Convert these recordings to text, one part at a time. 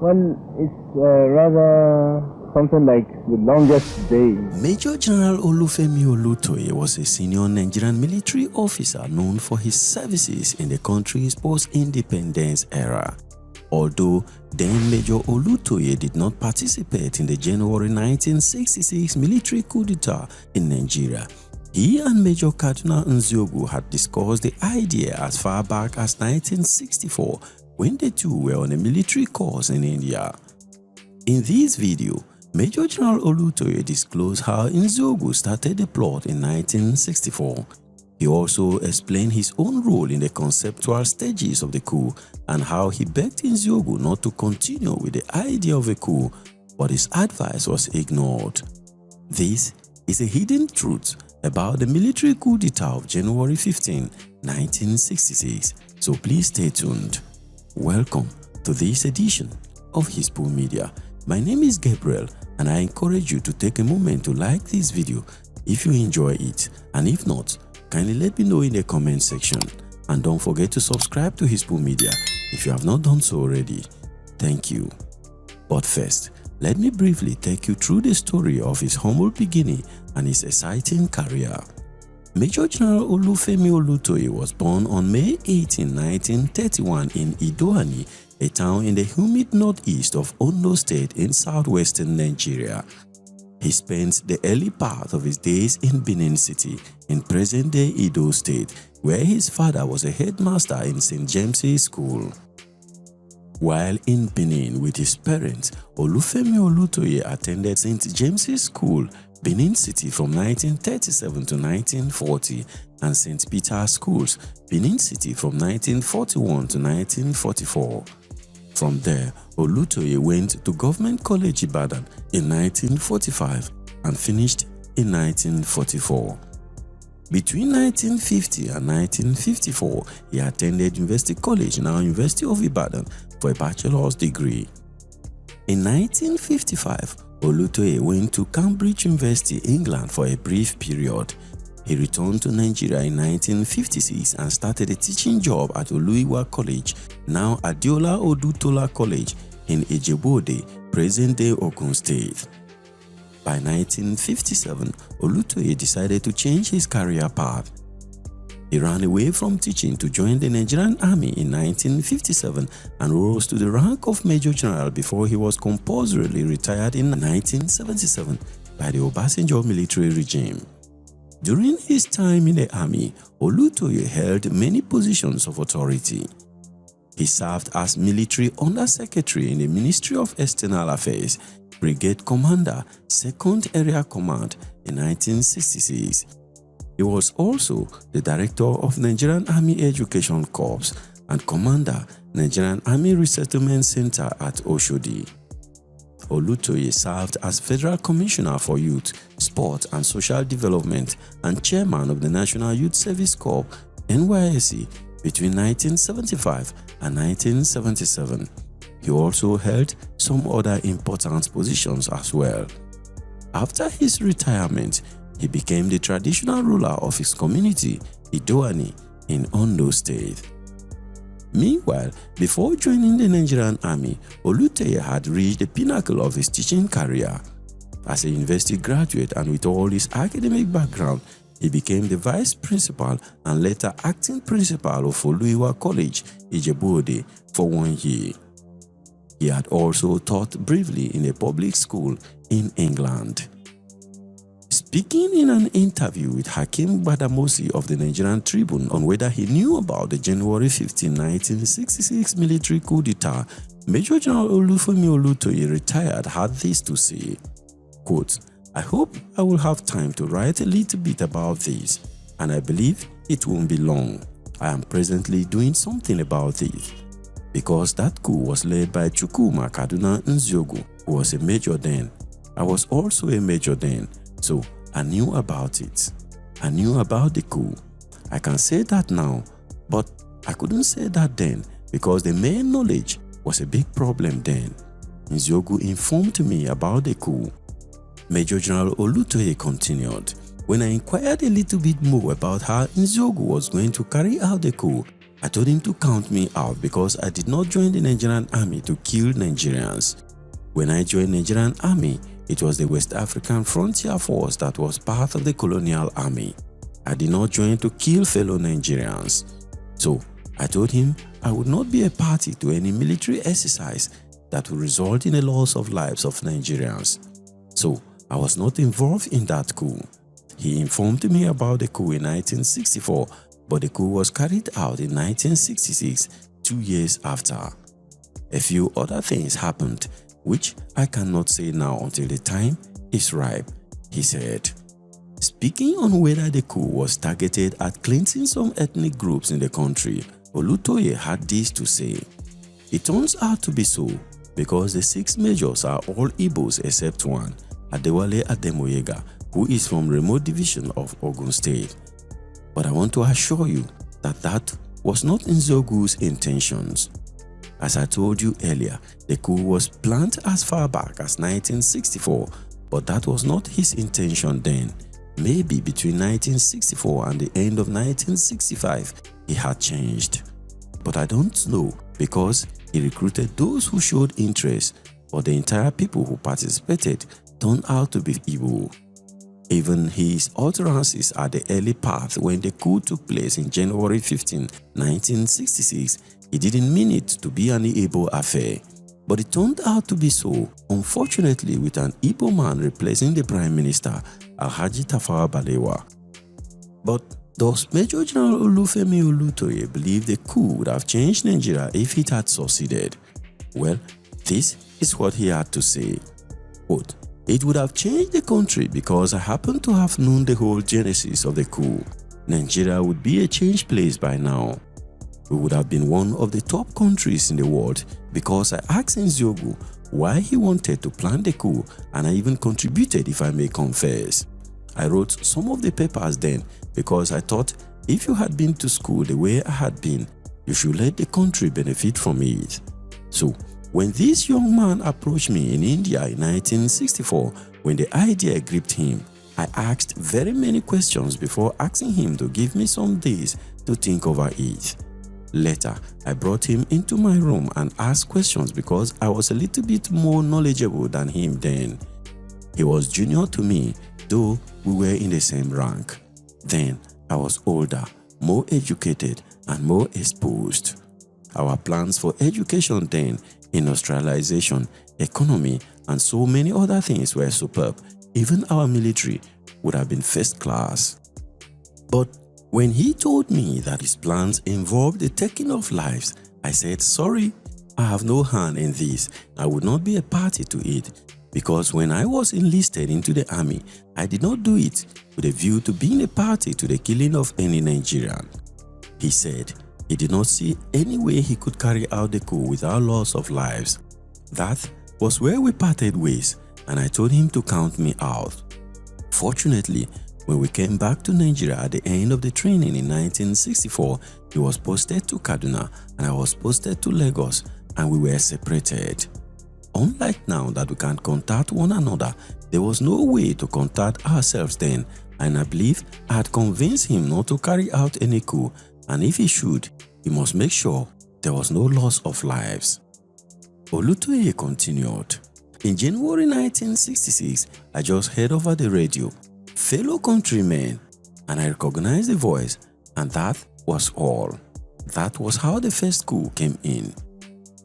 Well, it's rather something like the longest day. Major General Olufemi Olutoye was a senior Nigerian military officer known for his services in the country's post-independence era. Although then Major Olutoye did not participate in the January 1966 military coup d'etat in Nigeria, he and Major Kaduna Nzeogwu had discussed the idea as far back as 1964 when the two were on a military course in India. In this video, Major General Olutoye disclosed how Nzeogwu started the plot in 1964. He also explained his own role in the conceptual stages of the coup and how he begged Nzeogwu not to continue with the idea of a coup, but his advice was ignored. This is a hidden truth about the military coup d'etat of January 15, 1966, so please stay tuned. Welcome to this edition of Hispo Media. My name is Gabriel and I encourage you to take a moment to like this video if you enjoy it, and if not, kindly let me know in the comment section, and don't forget to subscribe to Hispo Media if you have not done so already. Thank you. But first, let me briefly take you through the story of his humble beginning and his exciting career. Major General Olufemi Olutoye was born on May 18, 1931 in Idoani, a town in the humid northeast of Ondo State in southwestern Nigeria. He spent the early part of his days in Benin City in present-day Edo State, where his father was a headmaster in St. James's School. While in Benin with his parents, Olufemi Olutoye attended St. James's School, Benin City from 1937 to 1940 and St. Peter's Schools, Benin City from 1941 to 1944. From there, Olutoye went to Government College Ibadan in 1945 and finished in 1944. Between 1950 and 1954, he attended University College, now University of Ibadan, for a bachelor's degree. In 1955, Olutoye went to Cambridge University, England for a brief period. He returned to Nigeria in 1956 and started a teaching job at Oluiwa College, now Adiola Odutola College in Ijebu-Ode, present-day Ogun State. By 1957, Olutoye decided to change his career path. He ran away from teaching to join the Nigerian Army in 1957 and rose to the rank of Major General before he was compulsorily retired in 1977 by the Obasanjo military regime. During his time in the army, Olutoye held many positions of authority. He served as military undersecretary in the Ministry of External Affairs, Brigade Commander, 2nd Area Command in 1966. He was also the director of Nigerian Army Education Corps and Commander, Nigerian Army Resettlement Center at Oshodi. Olutoye served as Federal Commissioner for Youth, Sport and Social Development and Chairman of the National Youth Service Corps, NYSC, between 1975 and 1977. He also held some other important positions as well. After his retirement, he became the traditional ruler of his community, Idoani, in Ondo State. Meanwhile, before joining the Nigerian Army, Olutoye had reached the pinnacle of his teaching career. As a university graduate and with all his academic background, he became the vice principal and later acting principal of Oluiwa College, Ijebu-Ode, for 1 year. He had also taught briefly in a public school in England. Speaking in an interview with Hakeem Badamosi of the Nigerian Tribune on whether he knew about the January 15, 1966 military coup d'etat, Major General Olufemi Olutoye retired had this to say, quote, "I hope I will have time to write a little bit about this, and I believe it won't be long. I am presently doing something about this. Because that coup was led by Chukwuma Kaduna Nzeogwu, who was a major then. I was also a major then, so I knew about it. I knew about the coup. I can say that now, but I couldn't say that then because the main knowledge was a big problem then. Nzeogwu informed me about the coup." Major General Olutoye continued, "When I inquired a little bit more about how Nzeogwu was going to carry out the coup, I told him to count me out because I did not join the Nigerian army to kill Nigerians. When I joined Nigerian army, it was the West African Frontier Force that was part of the colonial army. I did not join to kill fellow Nigerians. So I told him I would not be a party to any military exercise that would result in the loss of lives of Nigerians. So I was not involved in that coup. He informed me about the coup in 1964, but the coup was carried out in 1966, 2 years after. A few other things happened, which I cannot say now until the time is ripe, he said. Speaking on whether the coup was targeted at cleansing some ethnic groups in the country, Olutoye had this to say. It turns out to be so because the 6 majors are all Igbos except one, Adewale Ademoyega, who is from remote division of Ogun State. But I want to assure you that that was not Nzeogwu's intentions. As I told you earlier, the coup was planned as far back as 1964, but that was not his intention then. Maybe between 1964 and the end of 1965, he had changed. But I don't know because he recruited those who showed interest, but the entire people who participated turned out to be Igbo. Even his utterances at the early part when the coup took place in January 15, 1966, he didn't mean it to be an Igbo affair. But it turned out to be so, unfortunately, with an Igbo man replacing the Prime Minister, Alhaji Tafawa Balewa. But does Major General Olufemi Olutoye believe the coup would have changed Nigeria if it had succeeded? Well, this is what he had to say. Quote, "It would have changed the country because I happen to have known the whole genesis of the coup. Nigeria would be a changed place by now. We would have been one of the top countries in the world because I asked Nzeogwu why he wanted to plan the coup, and I even contributed, if I may confess. I wrote some of the papers then because I thought if you had been to school the way I had been, you should let the country benefit from it. So when this young man approached me in India in 1964, when the idea gripped him, I asked very many questions before asking him to give me some days to think over it. Later, I brought him into my room and asked questions because I was a little bit more knowledgeable than him then. He was junior to me, though we were in the same rank. Then, I was older, more educated, and more exposed. Our plans for education then, industrialization, economy, and so many other things were superb. Even our military would have been first class. But when he told me that his plans involved the taking of lives, I said, sorry, I have no hand in this. I would not be a party to it because when I was enlisted into the army, I did not do it with a view to being a party to the killing of any Nigerian. He said he did not see any way he could carry out the coup without loss of lives. That was where we parted ways, and I told him to count me out. Fortunately, when we came back to Nigeria at the end of the training in 1964, he was posted to Kaduna and I was posted to Lagos, and we were separated. Unlike now that we can contact one another, there was no way to contact ourselves then, and I believe I had convinced him not to carry out any coup, and if he should, he must make sure there was no loss of lives. Olutoye continued. In January 1966, I just heard over the radio, fellow countrymen, and I recognized the voice, and that was all. That was how the first coup came in.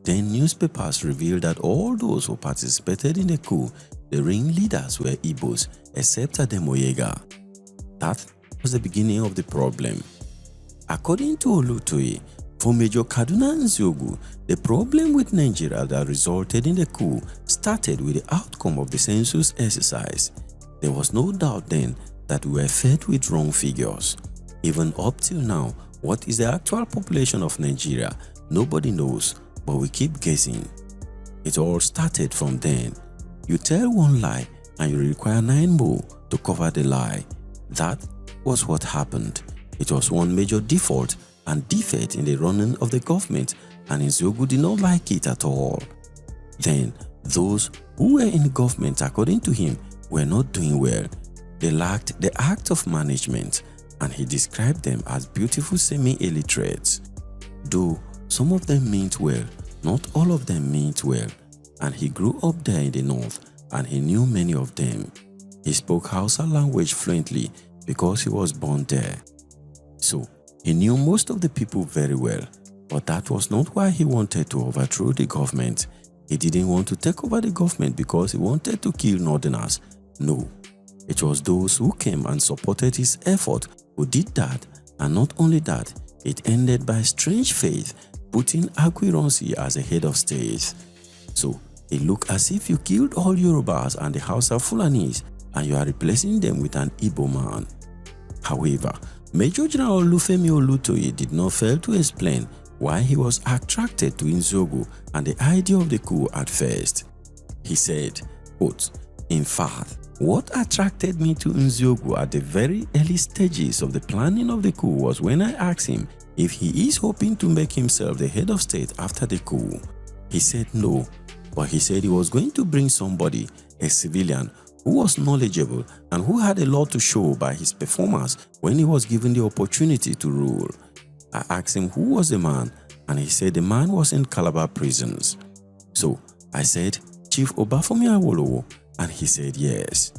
Then newspapers revealed that all those who participated in the coup, the ringleaders were Igbos, except Ademoyega. That was the beginning of the problem. According to Olutoye, for Major Kaduna Nzeogwu, the problem with Nigeria that resulted in the coup started with the outcome of the census exercise. There was no doubt then that we were fed with wrong figures. Even up till now, what is the actual population of Nigeria? Nobody knows, but we keep guessing. It all started from then. You tell one lie and you require 9 more to cover the lie. That was what happened. It was one major default and defect in the running of the government, and Nzeogwu did not like it at all. Then, those who were in government, according to him, were not doing well. They lacked the act of management, and he described them as beautiful semi-illiterates. Though some of them meant well, not all of them meant well, and he grew up there in the north and he knew many of them. He spoke Hausa language fluently because he was born there. So he knew most of the people very well, but that was not why he wanted to overthrow the government. He didn't want to take over the government because he wanted to kill Northerners. No, it was those who came and supported his effort who did that, and not only that, it ended by strange faith, putting aguiyi-ironsi as a head of state. So it looked as if you killed all Yorubas and the Hausa Fulanis and you are replacing them with an Igbo man. However, Major General Olufemi Olutoye did not fail to explain why he was attracted to Nzeogwu and the idea of the coup at first. He said, quote, "In fact, what attracted me to Nzeogwu at the very early stages of the planning of the coup was when I asked him if he is hoping to make himself the head of state after the coup. He said no, but he said he was going to bring somebody, a civilian, who was knowledgeable and who had a lot to show by his performance when he was given the opportunity to rule. I asked him who was the man, and he said the man was in Calabar prisons. So I said, Chief Obafemi Awolowo, and he said yes.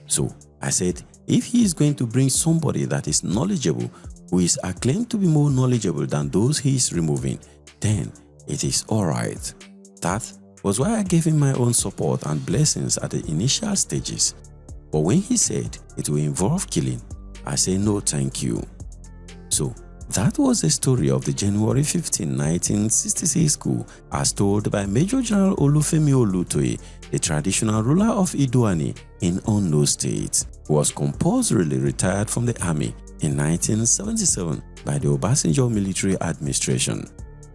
So I said, if he is going to bring somebody that is knowledgeable, who is acclaimed to be more knowledgeable than those he is removing, then it is alright. That was why I gave him my own support and blessings at the initial stages. But when he said it will involve killing, I said no thank you. So that was the story of the January 15, 1966 coup as told by Major General Olufemi Olutoye, the traditional ruler of Idoani in Ondo State, who was compulsorily retired from the army in 1977 by the Obasanjo military administration.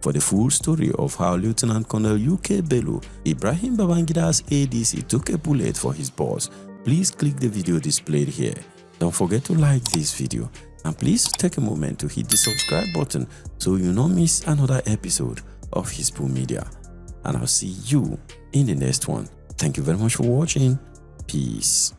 For the full story of how Lieutenant Colonel UK Bello, Ibrahim Babangida's ADC, took a bullet for his boss, please click the video displayed here. Don't forget to like this video and please take a moment to hit the subscribe button so you don't miss another episode of Hispu Media. And I'll see you in the next one. Thank you very much for watching. Peace.